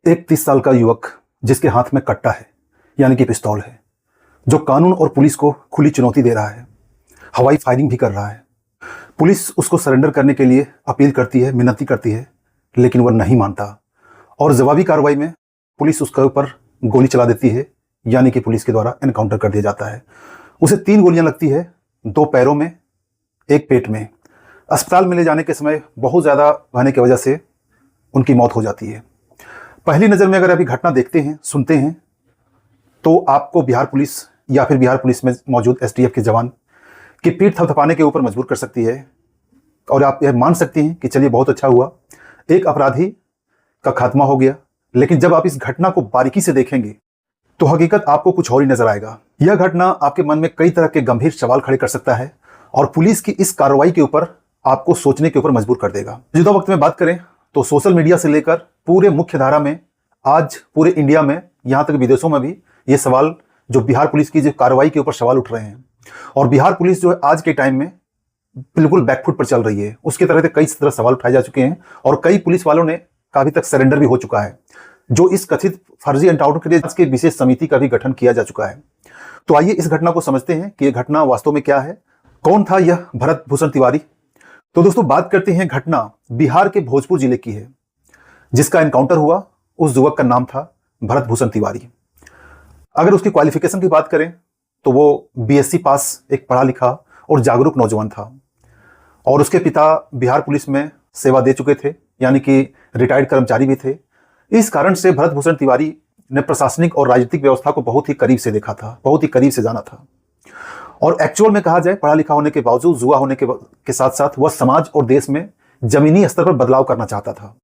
एक 30 साल का युवक जिसके हाथ में कट्टा है यानी कि पिस्तौल है, जो कानून और पुलिस को खुली चुनौती दे रहा है, हवाई फायरिंग भी कर रहा है। पुलिस उसको सरेंडर करने के लिए अपील करती है, मिन्नती करती है, लेकिन वह नहीं मानता और जवाबी कार्रवाई में पुलिस उसके ऊपर गोली चला देती है, यानी कि पुलिस के द्वारा एनकाउंटर कर दिया जाता है। उसे 3 गोलियां लगती है, 2 पैरों में, 1 पेट में। अस्पताल में ले जाने के समय बहुत ज़्यादा बहने की वजह से उनकी मौत हो जाती है। पहली नज़र में अगर अभी घटना देखते हैं, सुनते हैं, तो आपको बिहार पुलिस या फिर बिहार पुलिस में मौजूद एसटीएफ के जवान की पीठ थपथपाने के ऊपर मजबूर कर सकती है और आप यह मान सकती हैं कि चलिए बहुत अच्छा हुआ, एक अपराधी का खात्मा हो गया। लेकिन जब आप इस घटना को बारीकी से देखेंगे तो हकीकत आपको कुछ और ही नजर आएगा। यह घटना आपके मन में कई तरह के गंभीर सवाल खड़े कर सकता है और पुलिस की इस कार्रवाई के ऊपर आपको सोचने के ऊपर मजबूर कर देगा। मौजूदा वक्त में बात करें तो सोशल मीडिया से लेकर पूरे मुख्य धारा में, आज पूरे इंडिया में, यहाँ तक विदेशों में भी ये सवाल, जो बिहार पुलिस की जो कार्रवाई के ऊपर सवाल उठ रहे हैं। और बिहार पुलिस जो है आज के टाइम में बिल्कुल बैकफुट पर चल रही है। उसके तरह से कई तरह सवाल उठाए जा चुके हैं और कई पुलिस वालों ने काफी तक सरेंडर भी हो चुका है, जो इस कथित फर्जी एनकाउंटर के लिए आज के विशेष समिति का भी गठन किया जा चुका है। तो आइए इस घटना को समझते हैं कि यह घटना वास्तव में क्या है, कौन था यह भरत भूषण तिवारी। तो दोस्तों बात करते हैं, घटना बिहार के भोजपुर जिले की है। जिसका एनकाउंटर हुआ उस युवक का नाम था भरत भूषण तिवारी। अगर उसकी क्वालिफिकेशन की बात करें तो वो बीएससी पास एक पढ़ा लिखा और जागरूक नौजवान था और उसके पिता बिहार पुलिस में सेवा दे चुके थे, यानी कि रिटायर्ड कर्मचारी भी थे। इस कारण से भरत भूषण तिवारी ने प्रशासनिक और राजनीतिक व्यवस्था को बहुत ही करीब से देखा था, बहुत ही करीब से जाना था। और एक्चुअल में कहा जाए, पढ़ा लिखा होने के बावजूद, जुआ होने के साथ साथ वह समाज और देश में जमीनी स्तर पर बदलाव करना चाहता था।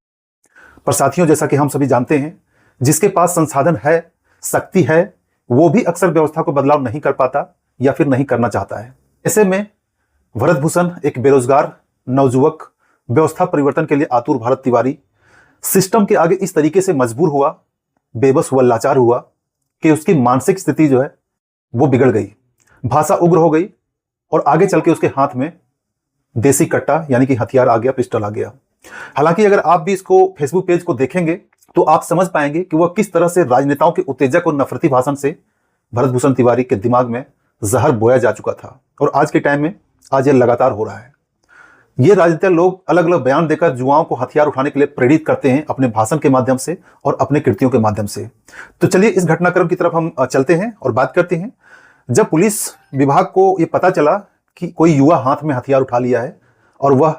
पर साथियों, जैसा कि हम सभी जानते हैं, जिसके पास संसाधन है, शक्ति है, वो भी अक्सर व्यवस्था को बदलाव नहीं कर पाता या फिर नहीं करना चाहता है। ऐसे में भरत भूषण एक बेरोजगार नवयुवक, व्यवस्था परिवर्तन के लिए आतुर भरत तिवारी सिस्टम के आगे इस तरीके से मजबूर हुआ, बेबस हुआ, लाचार हुआ कि उसकी मानसिक स्थिति जो है वो बिगड़ गई, भाषा उग्र हो गई और आगे चल के उसके हाथ में देसी कट्टा यानी कि हथियार आ गया, पिस्टल आ गया। हालांकि अगर आप भी इसको फेसबुक पेज को देखेंगे तो आप समझ पाएंगे कि वह किस तरह से राजनेताओं के उत्तेजक और नफरती भाषण से भरत भूषण तिवारी के दिमाग में जहर बोया जा चुका था। और आज के टाइम में आज यह लगातार हो रहा है। ये राजनेता लोग अलग अलग बयान देकर युवाओं को हथियार उठाने के लिए प्रेरित करते हैं, अपने भाषण के माध्यम से और अपने कृतियों के माध्यम से। तो चलिए इस घटनाक्रम की तरफ हम चलते हैं और बात करते हैं। जब पुलिस विभाग को यह पता चला कि कोई युवा हाथ में हथियार उठा लिया है और वह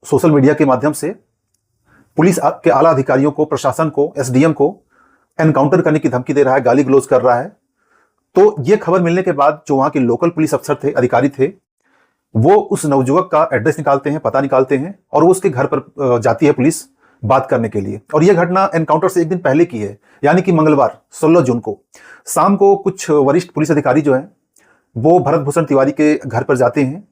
सोशल मीडिया के माध्यम से पुलिस के आला अधिकारियों को, प्रशासन को, एसडीएम को एनकाउंटर करने की धमकी दे रहा है, गाली गलौज कर रहा है, तो यह खबर मिलने के बाद जो वहां के लोकल पुलिस अफसर थे, अधिकारी थे, वो उस नवयुवक का एड्रेस निकालते हैं, पता निकालते हैं और वो उसके घर पर जाती है पुलिस बात करने के लिए। और यह घटना एनकाउंटर से एक दिन पहले की है, यानी कि मंगलवार 16 जून को शाम को कुछ वरिष्ठ पुलिस अधिकारी जो हैं वो भरत भूषण तिवारी के घर पर जाते हैं।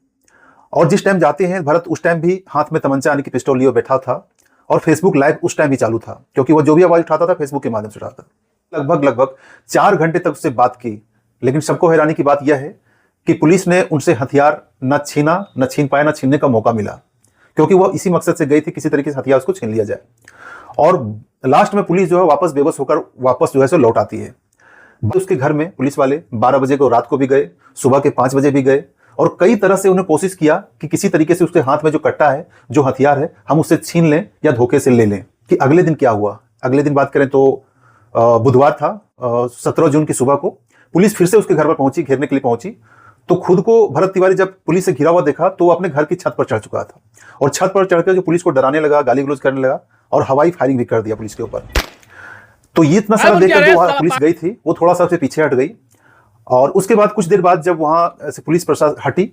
और जिस टाइम जाते हैं, भरत उस टाइम भी हाथ में तमंचा यानी कि पिस्टल लिए बैठा था और फेसबुक लाइव उस टाइम भी चालू था, क्योंकि वो जो भी आवाज उठाता था फेसबुक के माध्यम से उठाता था। लगभग 4 घंटे तक उससे बात की, लेकिन सबको हैरानी की बात यह है कि पुलिस ने उनसे हथियार न छीना, न छीन पाया, न छीनने का मौका मिला, क्योंकि वह इसी मकसद से गई थी किसी तरीके से हथियार उसको छीन लिया जाए। और लास्ट में पुलिस जो है वापस बेबस होकर वापस जो है सो लौट आती है। उसके घर में पुलिस वाले 12 बजे को रात को भी गए, सुबह के 5 बजे भी गए और कई तरह से उन्हें कोशिश किया कि किसी तरीके से उसके हाथ में जो कट्टा है, जो हथियार है, हम उससे छीन लें या धोखे से ले लें। कि अगले दिन क्या हुआ, अगले दिन बात करें तो बुधवार था, 17 जून की सुबह को पुलिस फिर से उसके घर पर पहुंची, घेरने के लिए पहुंची। तो खुद को भरत तिवारी जब पुलिस से घिरा हुआ देखा तो वो अपने घर की छत पर चढ़ चुका था और छत पर चढ़कर जो पुलिस को डराने लगा, गाली गलौज करने लगा और हवाई फायरिंग भी कर दिया पुलिस के ऊपर। तो ये इतना सारा देखकर जो वहां पुलिस गई थी वो थोड़ा सा उससे पीछे हट गई। और उसके बाद कुछ देर बाद जब वहां से पुलिस प्रशासन हटी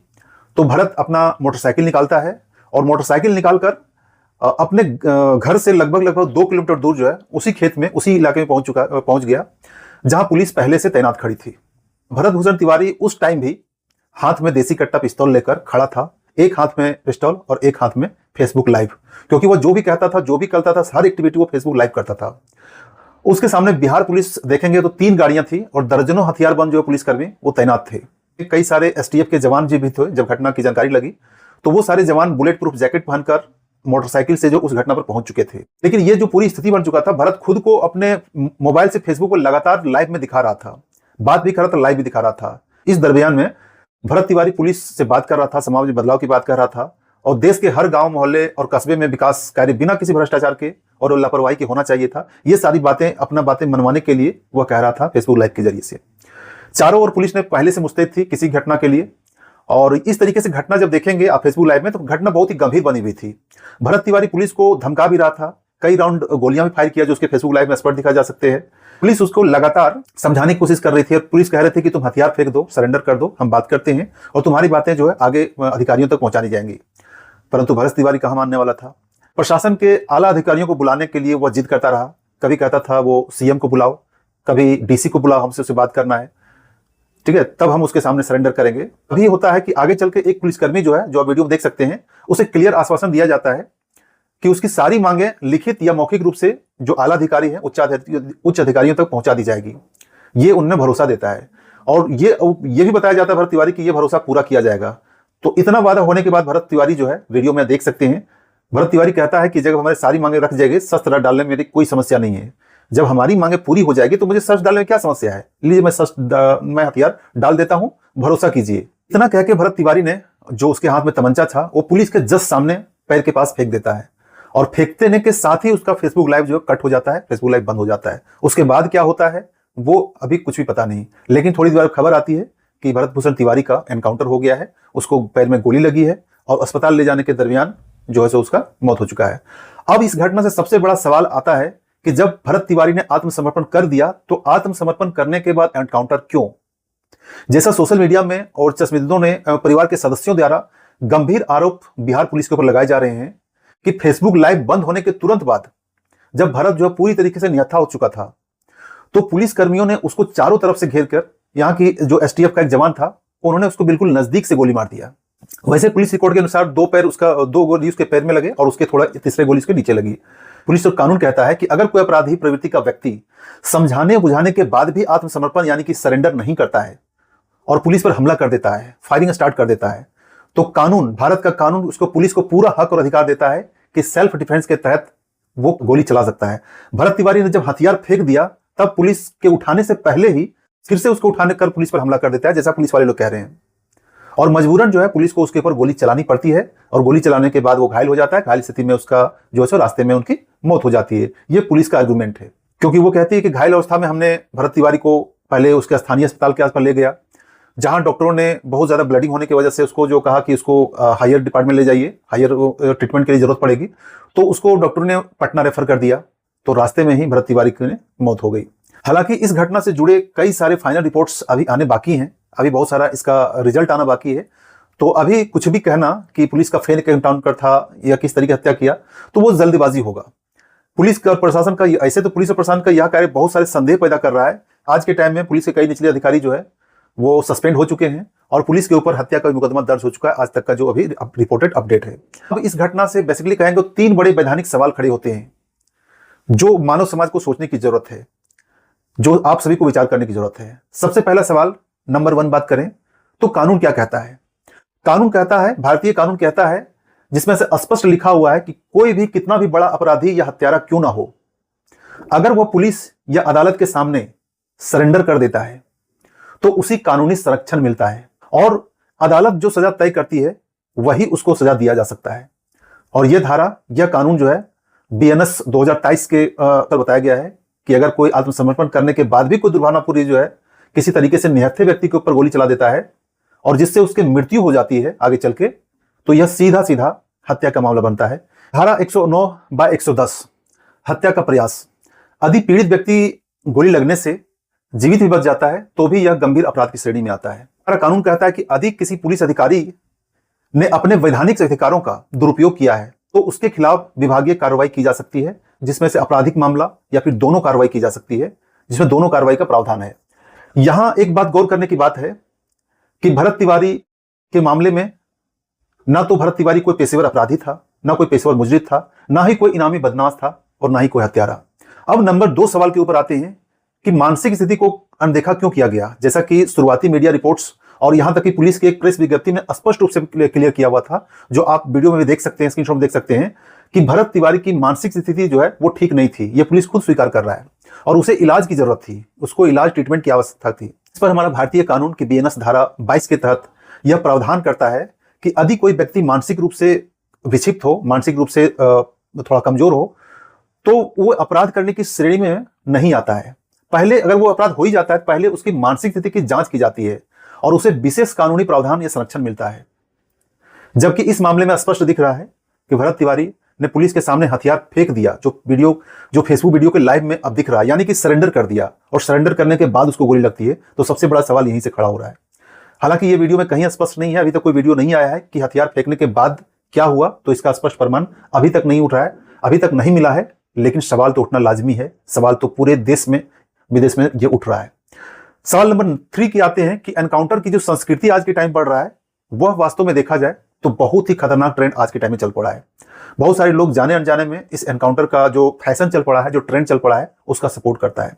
तो भरत अपना मोटरसाइकिल निकालता है और मोटरसाइकिल निकालकर अपने घर से लगभग 2 किलोमीटर दूर जो है उसी खेत में, उसी इलाके में पहुंच गया जहां पुलिस पहले से तैनात खड़ी थी। भरत भूषण तिवारी उस टाइम भी हाथ में देसी कट्टा पिस्तौल लेकर खड़ा था, एक हाथ में पिस्तौल और एक हाथ में फेसबुक लाइव, क्योंकि वो जो भी कहता था, जो भी करता था, हर एक्टिविटी वो फेसबुक लाइव करता था। उसके सामने बिहार पुलिस देखेंगे तो 3 गाड़ियां थी और दर्जनों हथियारबंद जो पुलिसकर्मी वो तैनात थे। कई सारे एसटीएफ के जवान जी भी थे। जब घटना की जानकारी लगी तो वो सारे जवान बुलेट प्रूफ जैकेट पहनकर मोटरसाइकिल से जो उस घटना पर पहुंच चुके थे। लेकिन ये जो पूरी स्थिति बन चुका था, भरत खुद को अपने मोबाइल से फेसबुक पर लगातार लाइव में दिखा रहा था, बात भी कर रहा था, लाइव भी दिखा रहा था। इस दरमियान में भरत तिवारी पुलिस से बात कर रहा था, समाज में बदलाव की बात कर रहा था और देश के हर गांव मोहल्ले और कस्बे में विकास कार्य बिना किसी भ्रष्टाचार के और लापरवाही के होना चाहिए था। ये सारी बातें मनवाने के लिए वह कह रहा था फेसबुक लाइव के जरिए से। चारों ओर पुलिस ने पहले से मुस्तैद थी किसी घटना के लिए, और इस तरीके से घटना जब देखेंगे आप फेसबुक लाइव में तो घटना बहुत ही गंभीर बनी हुई थी। भरत तिवारी पुलिस को धमका भी रहा था, कई राउंड गोलियां भी फायर किया जो उसके फेसबुक लाइव में स्पष्ट दिखा जा सकते हैं। पुलिस उसको लगातार समझाने की कोशिश कर रही थी और पुलिस कह रहे थे कि तुम हथियार फेंक दो, सरेंडर कर दो, हम बात करते हैं और तुम्हारी बातें जो है आगे अधिकारियों तक पहुंचानी जाएंगी। परंतु भरत तिवारी कहां मानने वाला था। प्रशासन के आला अधिकारियों को बुलाने के लिए वह जिद करता रहा। कभी कहता था वो सीएम को बुलाओ, कभी डीसी को बुलाओ, हमसे उससे बात करना है, ठीक है, तब हम उसके सामने सरेंडर करेंगे। अभी होता है कि आगे चल के एक पुलिसकर्मी जो है, जो आप वीडियो में देख सकते हैं, उसे क्लियर आश्वासन दिया जाता है कि उसकी सारी मांगें लिखित या मौखिक रूप से जो आला अधिकारी हैं, उच्च अधिकारियों तक पहुंचा दी जाएगी। ये उन्हें भरोसा देता है और ये भी बताया जाता है भरत तिवारी कि ये भरोसा पूरा किया जाएगा। तो इतना वादा होने के बाद भरत तिवारी जो है, वीडियो में देख सकते हैं, भरत तिवारी कहता है कि जब हमारी सारी मांगे रख जाएगी, शस्त्र डालने में मेरी कोई समस्या नहीं है। जब हमारी मांगे पूरी हो जाएगी तो मुझे शस्त्र डालने में क्या समस्या है, लीजिए मैं हथियार डाल देता हूं, भरोसा कीजिए। इतना कह के भरत तिवारी ने जो उसके हाथ में तमंचा था वो पुलिस के जस्ट सामने पैर के पास फेंक देता है और फेंकते के साथ ही उसका फेसबुक लाइव जो कट हो जाता है, फेसबुक लाइव बंद हो जाता है। उसके बाद क्या होता है वो अभी कुछ भी पता नहीं, लेकिन थोड़ी देर खबर आती है कि भरत भूषण तिवारी का एनकाउंटर हो गया है, उसको पैर में गोली लगी है और अस्पताल ले जाने के दरमियान जो है सो उसका मौत हो चुका है। अब इस घटना से सबसे बड़ा सवाल आता है कि जब भरत तिवारी ने आत्मसमर्पण कर दिया तो आत्मसमर्पण करने के बाद एनकाउंटर क्यों? जैसा सोशल मीडिया में और चश्मदीदों ने परिवार के सदस्यों द्वारा गंभीर आरोप बिहार पुलिस के ऊपर लगाए जा रहे हैं कि फेसबुक लाइव बंद होने के तुरंत बाद जब भरत जो पूरी तरीके से निहत्था हो चुका था तो पुलिस कर्मियों ने उसको चारों तरफ से घेर कर, यहाँ की जो एसटीएफ का एक जवान था उन्होंने उसको बिल्कुल नजदीक से गोली मार दिया। वैसे पुलिस रिकॉर्ड के अनुसार दो गोली उसके पैर में लगे और उसके थोड़ा तीसरे गोली उसके नीचे लगी। पुलिस और कानून कहता है कि अगर कोई अपराधी प्रवृत्ति का व्यक्ति समझाने बुझाने के बाद भी आत्मसमर्पण यानी कि सरेंडर नहीं करता है और पुलिस पर हमला कर देता है, फायरिंग स्टार्ट कर देता है, तो कानून, भारत का कानून उसको, पुलिस को पूरा हक और अधिकार देता है कि सेल्फ डिफेंस के तहत वो गोली चला सकता है। भरत तिवारी ने जब हथियार फेंक दिया तब पुलिस के उठाने से पहले ही फिर से उसको उठाने कर पुलिस पर हमला कर देता है, जैसा पुलिस वाले लोग कह रहे हैं, और मजबूरन जो है पुलिस को उसके ऊपर गोली चलानी पड़ती है और गोली चलाने के बाद वो घायल हो जाता है। घायल स्थिति में उसका जो है रास्ते में उनकी मौत हो जाती है। ये पुलिस का आर्गुमेंट है, क्योंकि वो कहती है कि घायल अवस्था में हमने भरत तिवारी को पहले उसके स्थानीय अस्पताल के आसपास ले गया, जहां डॉक्टरों ने बहुत ज्यादा ब्लीडिंग होने की वजह से उसको जो कहा कि उसको हायर डिपार्टमेंट ले जाइए, हायर ट्रीटमेंट के लिए जरूरत पड़ेगी, तो उसको डॉक्टरों ने पटना रेफर कर दिया। तो रास्ते में ही भरत तिवारी की मौत हो गई। हालांकि इस घटना से जुड़े कई सारे फाइनल रिपोर्ट्स अभी आने बाकी हैं, अभी बहुत सारा इसका रिजल्ट आना बाकी है। तो अभी कुछ भी कहना कि पुलिस का फेल एनकाउंटर था या किस तरीके हत्या किया तो वो जल्दबाजी होगा। पुलिस का प्रशासन का ऐसे तो पुलिस और प्रशासन का यह कार्य बहुत सारे संदेह पैदा कर रहा है। आज के टाइम में पुलिस के कई निचले अधिकारी जो है वो सस्पेंड हो चुके हैं और पुलिस के ऊपर हत्या का मुकदमा दर्ज हो चुका है, आज तक का जो अभी रिपोर्टेड अपडेट है। अब इस घटना से बेसिकली कहेंगे तो 3 बड़े वैधानिक सवाल खड़े होते हैं जो मानव समाज को सोचने की जरूरत है, जो आप सभी को विचार करने की जरूरत है। सबसे पहला सवाल, नंबर 1 बात करें तो कानून क्या कहता है? कानून कहता है, भारतीय कानून कहता है, जिसमें से स्पष्ट लिखा हुआ है कि कोई भी कितना भी बड़ा अपराधी या हत्यारा क्यों ना हो, अगर वह पुलिस या अदालत के सामने सरेंडर कर देता है तो उसी कानूनी संरक्षण मिलता है और अदालत जो सजा तय करती है वही उसको सजा दिया जा सकता है। और यह धारा, यह कानून जो है बीएनएस 2023 के पर बताया गया है कि अगर कोई आत्मसमर्पण करने के बाद भी कोई दुर्भावनापूर्ण जो है किसी तरीके से निहत्थे व्यक्ति के ऊपर गोली चला देता है और जिससे उसकी मृत्यु हो जाती है आगे चल के, तो यह सीधा सीधा हत्या का मामला बनता है। धारा 109/110 हत्या का प्रयास, यदि पीड़ित व्यक्ति गोली लगने से जीवित भी बच जाता है तो भी यह गंभीर अपराध की श्रेणी में आता है। हमारा कानून कहता है कि यदि किसी पुलिस अधिकारी ने अपने वैधानिक अधिकारों का दुरुपयोग किया है तो उसके खिलाफ विभागीय कार्रवाई की जा सकती है, जिसमें से आपराधिक मामला या फिर दोनों कार्रवाई की जा सकती है, जिसमें दोनों कार्रवाई का प्रावधान है। यहां एक बात गौर करने की बात है कि भरत तिवारी के मामले में ना तो भरत तिवारी कोई पेशेवर अपराधी था, ना कोई पेशेवर मुजरिम था, ना ही कोई इनामी बदमाश था और ना ही कोई हत्यारा। अब नंबर 2 सवाल के ऊपर आते हैं कि मानसिक स्थिति को अनदेखा क्यों किया गया। जैसा कि शुरुआती मीडिया रिपोर्ट्स और यहां तक कि पुलिस की एक प्रेस विज्ञप्ति में स्पष्ट रूप से क्लियर किया हुआ था, जो आप वीडियो में भी देख सकते हैं, स्क्रीनशॉट में देख सकते हैं कि भरत तिवारी की मानसिक स्थिति जो है वो ठीक नहीं थी। ये पुलिस खुद स्वीकार कर रहा है और उसे इलाज की जरूरत थी, उसको इलाज ट्रीटमेंट की आवश्यकता थी। इस पर हमारा भारतीय कानून की बीएनएस धारा 22 के तहत यह प्रावधान करता है कि यदि कोई व्यक्ति मानसिक रूप से विक्षिप्त हो, मानसिक रूप से थोड़ा कमजोर हो, तो वो अपराध करने की श्रेणी में नहीं आता है। पहले अगर वो अपराध हो ही जाता है, पहले उसकी मानसिक स्थिति की जांच की जाती है और उसे विशेष कानूनी प्रावधान या संरक्षण मिलता है। जबकि इस मामले में स्पष्ट दिख रहा है कि भरत तिवारी ने पुलिस के सामने हथियार फेंक दिया, जो फेसबुक वीडियो के लाइव में अब दिख रहा है, यानी कि सरेंडर कर दिया, और सरेंडर करने के बाद उसको गोली लगती है। तो सबसे बड़ा सवाल यहीं से खड़ा हो रहा है। हालांकि ये वीडियो में कहीं स्पष्ट नहीं है, अभी तक कोई वीडियो नहीं आया है कि हथियार फेंकने के बाद क्या हुआ, तो इसका स्पष्ट प्रमाण अभी तक नहीं उठ रहा है, अभी तक नहीं मिला है। लेकिन सवाल तो उठना लाजमी है, सवाल तो पूरे देश में विदेश में ये उठ रहा है। सवाल नंबर 3 की आते हैं कि एनकाउंटर की जो संस्कृति आज के टाइम बढ़ रहा है, वह वास्तव में देखा जाए तो बहुत ही खतरनाक ट्रेंड आज के टाइम में चल पड़ा है। बहुत सारे लोग जाने अनजाने में इस एनकाउंटर का जो फैशन चल पड़ा है, जो ट्रेंड चल पड़ा है, उसका सपोर्ट करता है।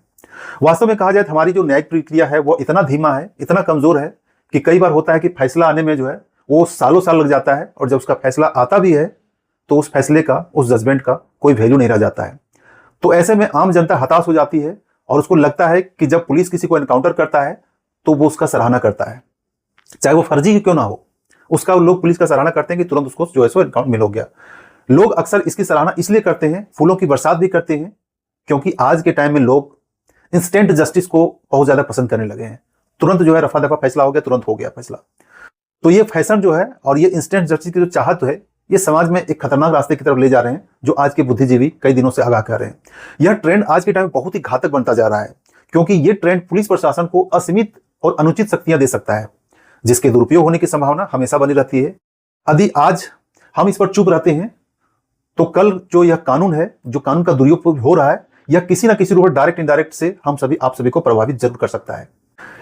वास्तव में कहा जाए तो हमारी जो न्यायिक प्रक्रिया है वो इतना धीमा है, इतना कमजोर है कि कई बार होता है कि फैसला आने में जो है वो सालों साल लग जाता है, और जब उसका फैसला आता भी है तो उस फैसले का, उस जजमेंट का कोई वैल्यू नहीं रह जाता है। तो ऐसे में आम जनता हताश हो जाती है और उसको लगता है कि जब पुलिस किसी को एनकाउंटर करता है तो वो उसका सराहना करता है, चाहे वो फर्जी ही क्यों ना हो, उसका लोग पुलिस का सराहना करते हैं कि तुरंत उसको जो है सो एनकाउंटर मिल हो गया। लोग अक्सर इसकी सराहना इसलिए करते हैं, फूलों की बरसात भी करते हैं, क्योंकि आज के टाइम में लोग इंस्टेंट जस्टिस को बहुत ज्यादा पसंद करने लगे हैं। तुरंत जो है रफा दफा फैसला हो गया, तुरंत हो गया फैसला। तो ये फैशन जो है और ये इंस्टेंट जस्टिस की जो चाहत है, ये समाज में एक खतरनाक रास्ते की तरफ ले जा रहे हैं, जो आज के बुद्धिजीवी कई दिनों से आगाह कर रहे हैं। यह ट्रेंड आज के टाइम में बहुत ही घातक बनता जा रहा है, क्योंकि ये ट्रेंड पुलिस प्रशासन को असीमित और अनुचित शक्तियां दे सकता है, जिसके दुरुपयोग होने की संभावना हमेशा बनी रहती है। यदि आज हम इस पर चुप रहते हैं तो कल जो यह कानून है, जो कानून का दुरुपयोग हो रहा है, यह किसी ना किसी रूप में डायरेक्ट इनडायरेक्ट से आप सभी को प्रभावित जरूर कर सकता है।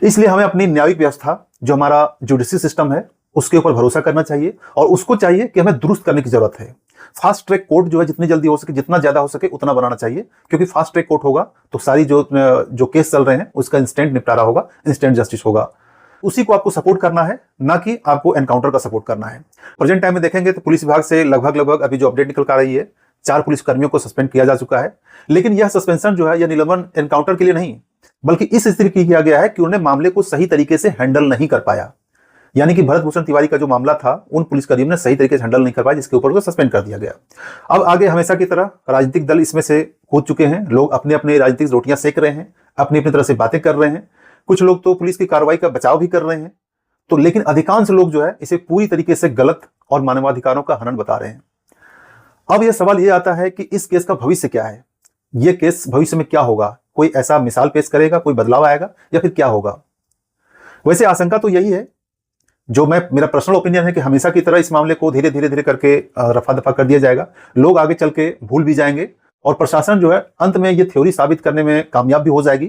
इसलिए हमें अपनी न्यायिक व्यवस्था, जो हमारा जुडिशरी सिस्टम है, उसके ऊपर भरोसा करना चाहिए और उसको चाहिए कि हमें दुरुस्त करने की जरूरत है। फास्ट ट्रैक कोर्ट जो है जितनी जल्दी हो सके, जितना ज्यादा हो सके उतना बनाना चाहिए, क्योंकि फास्ट ट्रैक कोर्ट होगा तो सारी जो केस चल रहे हैं उसका इंस्टेंट निपटारा होगा, इंस्टेंट जस्टिस होगा। उसी को आपको सपोर्ट करना है, ना कि आपको एनकाउंटर का सपोर्ट करना है। प्रेजेंट टाइम में देखेंगे तो पुलिस विभाग से लगभग अभी जो अपडेट निकल कर रही है, 4 पुलिस कर्मियों को सस्पेंड किया जा चुका है। लेकिन यह सस्पेंशन जो है, यह निलंबन एनकाउंटर के लिए नहीं, बल्कि इस स्थिति की किया गया है कि उन्होंने मामले को सही तरीके से हैंडल नहीं कर पाया। यानी कि भरत भूषण तिवारी का जो मामला था, उन पुलिसकर्मियों ने सही तरीके से हैंडल नहीं कर पाया, जिसके ऊपर उसको सस्पेंड कर दिया गया। अब आगे हमेशा की तरह राजनीतिक दल इसमें से कूद चुके हैं, लोग अपने अपने राजनीतिक रोटियां सेक रहे हैं, अपनी अपनी तरह से बातें कर रहे हैं। कुछ लोग तो पुलिस की कार्रवाई का बचाव भी कर रहे हैं, तो लेकिन अधिकांश लोग जो है इसे पूरी तरीके से गलत और मानवाधिकारों का हनन बता रहे हैं। अब यह सवाल यह आता है कि इस केस का भविष्य क्या है, यह केस भविष्य में क्या होगा, कोई ऐसा मिसाल पेश करेगा, कोई बदलाव आएगा, या फिर क्या होगा। वैसे आशंका तो यही है, जो मेरा पर्सनल ओपिनियन है, कि हमेशा की तरह इस मामले को धीरे धीरे करके रफा दफा कर दिया जाएगा। लोग आगे चल के भूल भी जाएंगे और प्रशासन जो है अंत में ये थ्योरी साबित करने में कामयाब भी हो जाएगी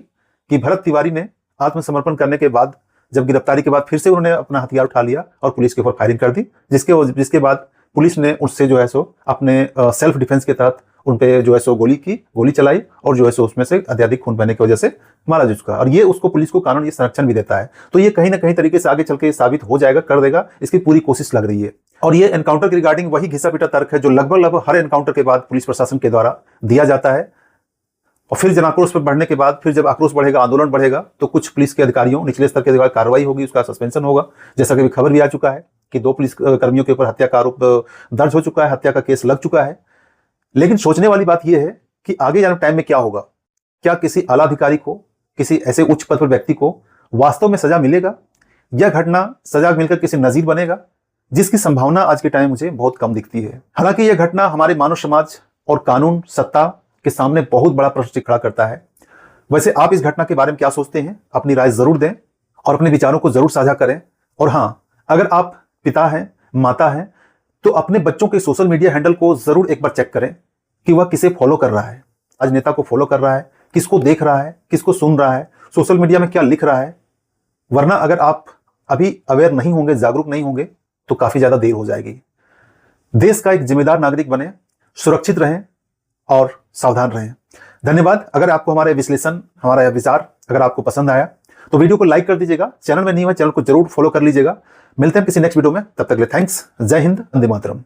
कि भरत तिवारी ने आत्मसमर्पण करने के बाद, जब गिरफ्तारी के बाद फिर से उन्होंने अपना हथियार उठा लिया और पुलिस के ऊपर फायरिंग कर दी, जिसके बाद पुलिस ने उससे जो है सो अपने सेल्फ डिफेंस के तहत उन पे जो है सो गोली चलाई और जो है सो उसमें से अत्यधिक खून बहने की वजह से मारा जा चुका। और ये उसको पुलिस को कानून ये संरक्षण भी देता है। तो ये कहीं ना कहीं तरीके से आगे चल के साबित हो जाएगा, कर देगा, इसकी पूरी कोशिश लग रही है। और ये एनकाउंटर के रिगार्डिंग वही घिसा पिटा तर्क है जो लगभग हर एनकाउंटर के बाद पुलिस प्रशासन के द्वारा दिया जाता है। और फिर जन आक्रोश पर बढ़ने के बाद, फिर जब आक्रोश बढ़ेगा, आंदोलन बढ़ेगा, तो कुछ पुलिस के अधिकारियों, निचले स्तर के अधिकारी कार्रवाई होगी, उसका सस्पेंशन होगा। जैसा कि खबर भी आ चुका है कि 2 पुलिस कर्मियों के ऊपर हत्या का आरोप दर्ज हो चुका है, हत्या का केस लग चुका है। लेकिन सोचने वाली बात यह है कि आगे जाने टाइम में क्या होगा। क्या किसी आला अधिकारी को, किसी ऐसे उच्च पद पर व्यक्ति को वास्तव में सजा मिलेगा? यह घटना सजा मिलकर किसी नजीर बनेगा, जिसकी संभावना आज के टाइम मुझे बहुत कम दिखती है। हालांकि यह घटना हमारे मानव समाज और कानून सत्ता के सामने बहुत बड़ा प्रश्न खड़ा करता है। वैसे आप इस घटना के बारे में क्या सोचते हैं? अपनी राय जरूर दें और अपने विचारों को जरूर साझा करें। और हाँ, अगर आप पिता हैं, माता हैं, तो अपने बच्चों के सोशल मीडिया हैंडल को जरूर एक बार चेक करें कि वह किसे फॉलो कर रहा है, राजनेता को फॉलो कर रहा है, किसको देख रहा है, किसको सुन रहा है, सोशल मीडिया में क्या लिख रहा है। वरना अगर आप अभी अवेयर नहीं होंगे, जागरूक नहीं होंगे, तो काफी ज्यादा देर हो जाएगी। देश का एक जिम्मेदार नागरिक बने, सुरक्षित रहें और सावधान रहें। धन्यवाद। अगर आपको हमारा विश्लेषण, हमारा यह विचार अगर आपको पसंद आया तो वीडियो को लाइक कर दीजिएगा। चैनल में नहीं है, चैनल को जरूर फॉलो कर लीजिएगा। मिलते हैं किसी नेक्स्ट वीडियो में, तब तक के लिए थैंक्स। जय हिंद, वंदे मातरम।